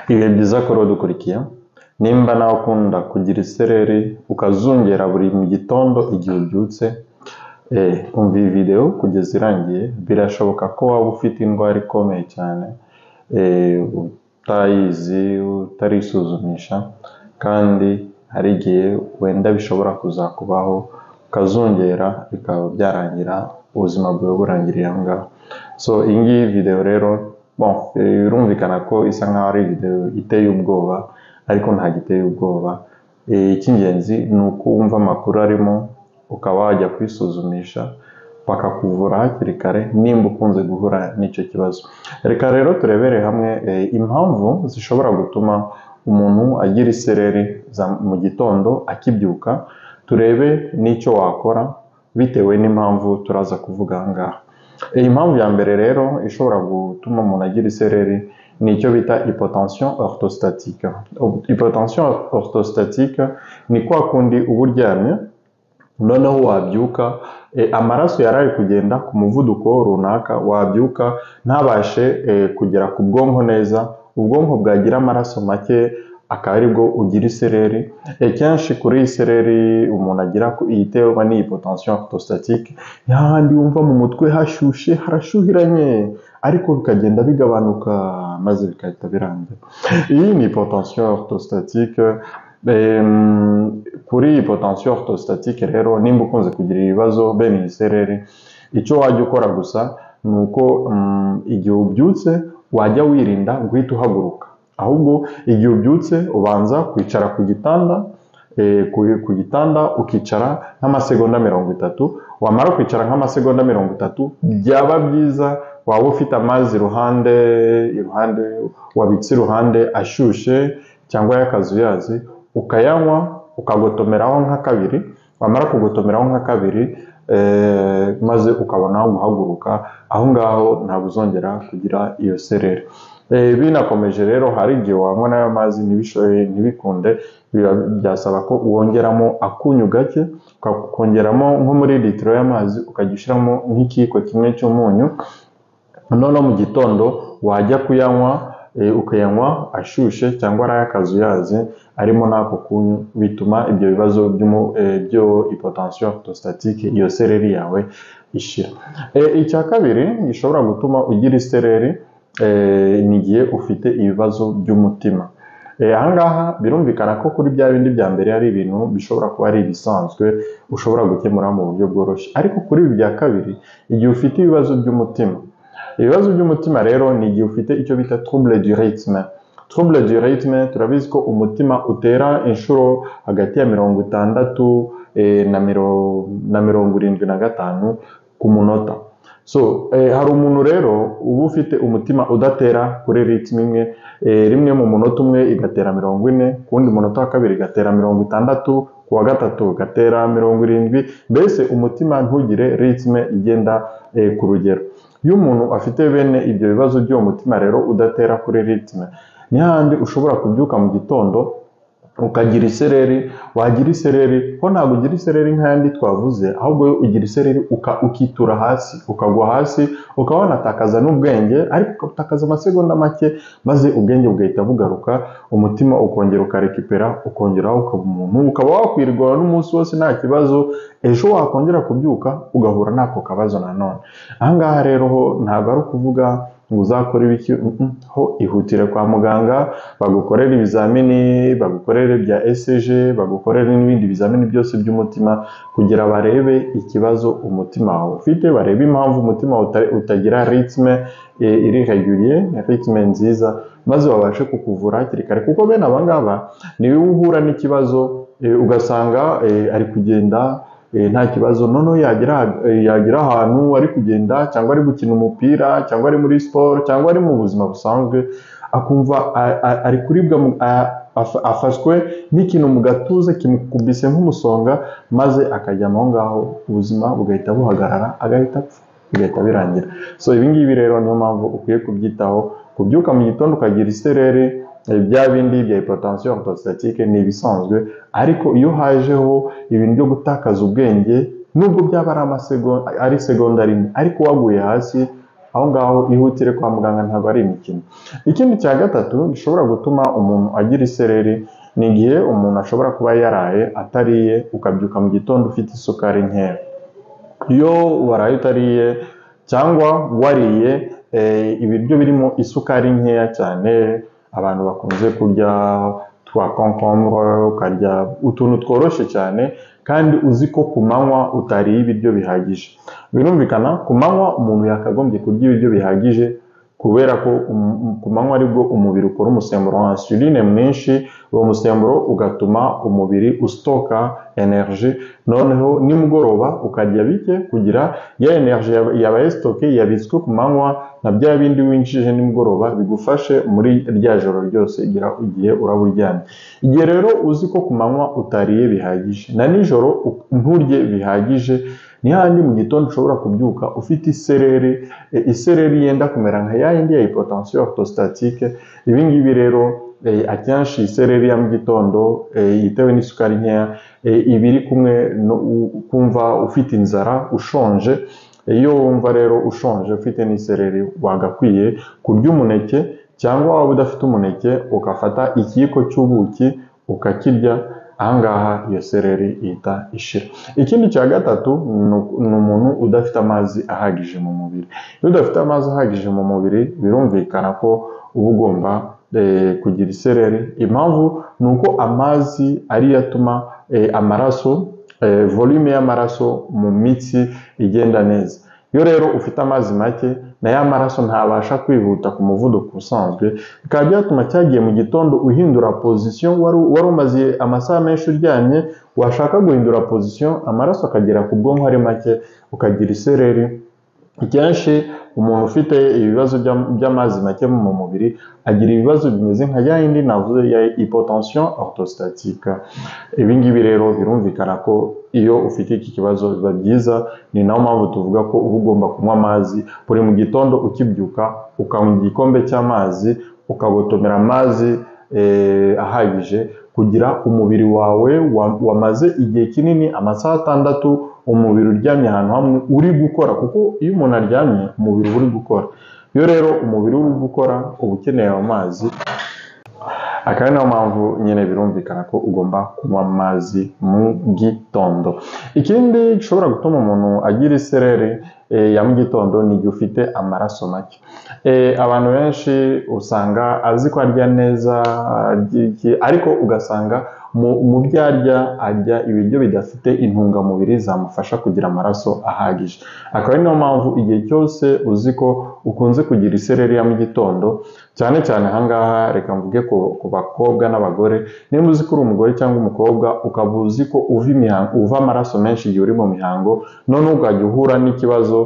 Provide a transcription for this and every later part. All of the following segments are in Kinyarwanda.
Ibihe byiza kuri dukurikiye nimba nawe ukunda kugira isereri ukazungera buri mu gitondo igihe ubyutse, umva iyi video kugeza irangiye. Birashoboka ko waba ufite indwara ikomeye cyane utayizi, utarisuzumisha, kandi hari igihe wenda bishobora kuzakubaho ukazungera bikaba byarangira ubuzima bwawe burangiriye aho ngaho. So iyi ngiyi video rero birumvikana ko isa nkaho ari video iteye ubwoba, ariko nta giteye ubwoba. Icy'ingenzi ni uko wumva amakuru arimo, ukaba wajya kwisuzumisha bakakuvura hakiri kare nimba ukunze guhura n'icyo kibazo. Reka rero turebere hamwe impamvu zishobora gutuma umuntu agira isereri mu gitondo akibyuka, turebe n'icyo wakora bitewe n'impamvu turaza kuvuga aha ngaha. Impamvu ya mbere rero ishobora gutuma umuntu agira isereri ni icyo bita hypotension orthostatique. Hypotension orthostatique ni kwa kundi uba uryamye, noneho wabyuka amaraso yari ari kugenda ku muvuduko runaka, wabyuka ntabashe kugera ku bwonko neza, ubwonko bwagira amaraso make akaba aribwo ugira isereri. Kenshi kuri iyi sereri umuntu agira iterwa ni hypotension orthostatique, yahandi wumva mu mutwe hashyushye, harashyuhiranye, ariko bikagenda bigabanuka maze bikahita birangira. Iyi ni hypotension orthostatique. Kuri hypotension orthostatique rero nimba ukunze kugira ibibazo bene iyi sereri, icyo wajya ukora gusa ni uko igihe ubyutse wajya wirinda guhita uhaguruka, ahubwo igihe ubyutse ubanza kwicara ku gitanda, ukicara nk'amasegonda 30. Wamara kwicara nk'amasegonda 30, byaba byiza waba ufite amazi iruhande wabitse iruhande ashyushye cyangwa y'akazuyazi, ukayanywa ukagotomeraho nka kabiri. Wamara kugotomeraho nka kabiri, maze ukabona guhaguruka, aho ngaho ntabwo uzongera kugira iyo sereri. Binakomeje rero hari igihe wanywa n'ayo mazi ntibikunde, byasaba ko wongeramo akunyu gake, ukongeramo nko muri litiro y'amazi ukajya ushyiramo nk'ikiyiko kimwe cy'umunyu, noneho mu gitondo wajya kuyanywa, ukayanywa ashyushye cyangwa ari ay'akazuyazi arimo n'ako kunyu, bituma ibyo bibazo byo hypotension orthostatique, iyo sereri yawe ishira. Icya kabiri gishobora gutuma ugira isereri ni igihe ufite ibibazo by'umutima. Ahangaha birumvikana ko kuri bya bindi bya mbere hari ibintu bishobora kuba ari ibisanzwe ushobora gukemura mu buryo bworoshye, ariko kuri ibi bya kabiri, igihe ufite ibibazo by'umutima. Ibibazo by'umutima rero ni igihe ufite icyo bita trouble du rythme. Trouble du rythme turabizi ko umutima utera inshuro hagati ya 60 na 75 ku munota. So hari umuntu rero uba ufite umutima udatera kuri ritme imwe, rimwe mu munota umwe igatera 40, ku wundi munota wa kabiri igatera 60, ku wa gatatu igatera 70, mbese umutima ntugire ritme igenda ku rugero. Iyo umuntu afite bene ibyo bibazo by'uwo mutima rero udatera kuri ritme, ni handi ushobora kubyuka mu gitondo ukagira isereri. Wagira isereri ho ntabwo ugira isereri nk'ayandi twavuze, ahubwo ugira isereri ukitura hasi, ukagwa hasi, ukaba wanatakaza n'ubwenge, ariko ukatakaza amasegonda make, maze ubwenge bugahita bugaruka, umutima ukongera ukarekipera, ukongeraho ukaba umuntu, ukaba wakwirwa n'umunsi wose nta kibazo, ejo wakongera kubyuka ugahura n'ako kabazo nanone. Ahangaha rero ho ntabwo ari ukuvuga ngo uzakora ibiki, ho ihutire kwa muganga bagukorera ibizamini, bagukorere bya ECG, bagukorere n'ibindi bizamini byose by'umutima, kugira barebe ikibazo umutima wawe ufite, barebe impamvu umutima utagira ritme iri régulier, ritme nziza, maze babashe kukuvura hakiri kare. Kuko bene abangaba niwe uhura n'ikibazo, ugasanga ari kugenda nta kibazo, noneho yagira ahantu ari kugenda cyangwa ari gukina umupira cyangwa ari muri sport cyangwa ari mu buzima busanzwe, akumva ari kuribwa, afashwe n'ikintu mu gatuza kimukubise nk'umusonga, maze akajya aho ngaho, ubuzima bugahita buhagarara, agahita apfa, bigahita birangira. So ibi ngibi rero niyo mpamvu ukwiye kubyitaho. Kubyuka mu gitondo ukagira isereri, bya bindi bya hypotension orthostatique ni ibisanzwe, ariko iyo hajeho ibintu byo gutakaza ubwenge, nubwo byaba ari segonda rimwe, ariko waguye hasi aho ngaho ihutire kwa muganga, ntabwo ari imikino. Ikindi cya gatatu gishobora gutuma umuntu agira isereri ni igihe umuntu ashobora kuba yaraye atariye, ukabyuka mu gitondo ufite isukari nkeya. Iyo waraye utariye cyangwa wariye ibiryo birimo isukari nkeya cyane, abantu bakunze kurya twa concombre, ukarya utuntu tworoshye cyane, kandi uzi ko ku manywa utariye ibiryo bihagije. Birumvikana ku manywa umuntu yakagombye kurya ibiryo bihagije, kubera ko ku manywa aribwo umubiri ukora umusemburo wa insuline mwinshi, uwo musemburo ugatuma umubiri ustoka energy, noneho nimugoroba ukarya bike kugira ya energy yabaye stoke yabitswe ku manywa na bya bindi winjije nimugoroba bigufashe muri rya joro ryose igihe uraba uryamye. Igihe rero uzi ko ku manywa utariye bihagije na nijoro nturye bihagije, ni handi mu gitondo ushobora kubyuka ufite isereri yenda kumera nka ya yindi ya hypotension orthostatique. Ibi ngibi rero akenshi isereri ya mu gitondo yitewe n'isukari nkeya iba iri kumwe no kumva ufite inzara ushonje. Iyo wumva rero ushonje ufite n'isereri, wagakwiye kurya umuneke, cyangwa waba udafite umuneke ugafata ikiyiko cy'ubuki ukakirya, ahangaha iyo sereri ihita ishira. Ikindi cya gatatu ni umuntu udafite amazi ahagije mu mubiri. Iyo udafite amazi ahagije mu mubiri, birumvikana ko uba ugomba kugira isereri. Impamvu ni uko amazi ariyo atuma amaraso, volume y'amaraso mu mitsi igenda neza. Iyo rero ufite amazi make, na ya maraso ntabasha kwihuta ku muvuduko usanzwe, bikaba byatuma cyagiye mu gitondo uhindura position, wari umaze amasaha menshi uryamye, washaka guhindura position, amaraso akagera ku bwonko ari make, ukagira isereri. Kenshi umuntu ufite ibibazo by'amazi make mu mubiri agira ibibazo bimeze nka ya yindi navuze ya hypotension orthostatique. Ibi ngibi rero birumvikana ko iyo ufite iki kibazo biba byiza, ni nayo mpamvu tuvuga ko uba ugomba kunywa amazi buri mu gitondo. Ukibyuka ukanywa igikombe cy'amazi, ukagotomera amazi ahagije, kugira umubiri wawe wamaze igihe kinini, amasaha 6, umubiri uryamye ahantu hamwe uri gukora, kuko iyo umuntu aryamye umubiri uri gukora. Iyo rero umubiri uri gukora uba ukeneye amazi, akaba niyo mpamvu nyine birumvikana ko ugomba kunywa amazi mu gitondo. Ikindi gishobora gutuma umuntu agira isereri ya mu gitondo ni igihe ufite amaraso make. Abantu benshi usanga azi ko arya neza, ariko ugasanga mu byo arya ibiryo bidafite intungamubiri zamufasha kugira amaraso ahagije. Akaba ari niyo mpamvu igihe cyose uzi ko ukunze kugira isereri ya mu gitondo, cyane cyane ahangaha reka mvuge ku bakobwa n'abagore, niba uzi ko uri umugore cyangwa umukobwa ukaba uzi ko uva amaraso menshi igihe uri mu mihango, none ukajya uhura n'ikibazo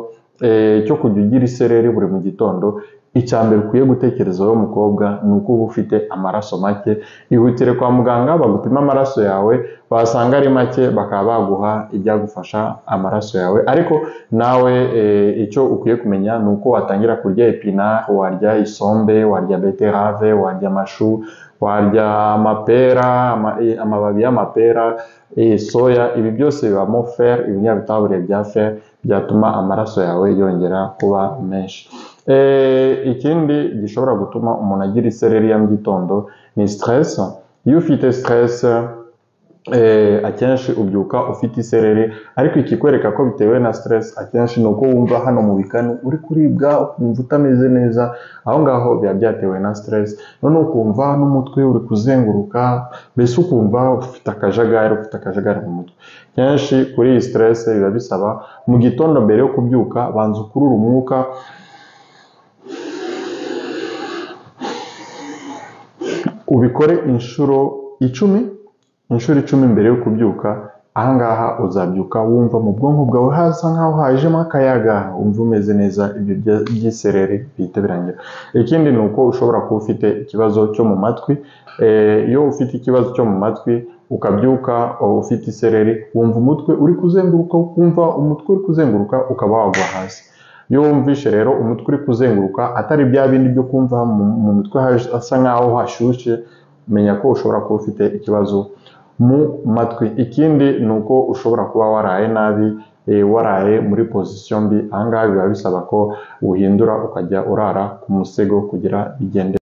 cyo kujya ugira isereri buri mu gitondo, icya mbere ukwiye gutekereza wowe mukobwa ni uko uba ufite amaraso make. Ihutire kwa muganga bagupima amaraso yawe, basanga ari make bakaba baguha ibyagufasha amaraso yawe. Ariko nawe icyo ukwiye kumenya ni uko watangira kurya epinard, warya isombe, warya beterave, warya amashu, warya amapera, amababi y'amapera, soya. Ibi byose bibamo fer, ibinyabutabire bya fer byatuma amaraso yawe yongera kuba menshi. Ikindi gishobora gutuma umuntu agira isereri ya mu gitondo ni stress. Iyo ufite stress akenshi ubyuka ufite isereri, ariko ikikwereka ko bitewe na stress akenshi ni uko wumva hano mu bikanu uri kuribwa, ukumva utameze neza. Aho ngaho biba byatewe na stress, none ukumva n'umutwe uri kuzenguruka, mbese ukumva ufite akajagari mu mutwe. Kenshi kuri iyi stress biba bisaba mu gitondo mbere yo kubyuka banza ukurura umwuka, ubikore inshuro 10 mbere yo kubyuka. Ahangaha uzabyuka wumva mu bwonko bwawe hasa nkaho hajemo akayaga, wumva umeze neza, ibyo by'isereri bihita birangira. Ikindi ni uko ushobora kuba ufite ikibazo cyo mu matwi. Iyo ufite ikibazo cyo mu matwi ukabyuka ufite isereri, wumva umutwe uri kuzenguruka, ukaba wagwa hasi. Iyo wumvishe rero umutwe uri kuzenguruka atari bya bindi byo kumva mu mutwe hasa nkaho hashyushye, menya ko ushobora kuba ufite ikibazo mu matwi. Ikindi ni uko ushobora kuba waraye nabi, waraye muri position mbi, ahangaha biba bisaba ko uhindura ukajya urara ku musego kugira bigende.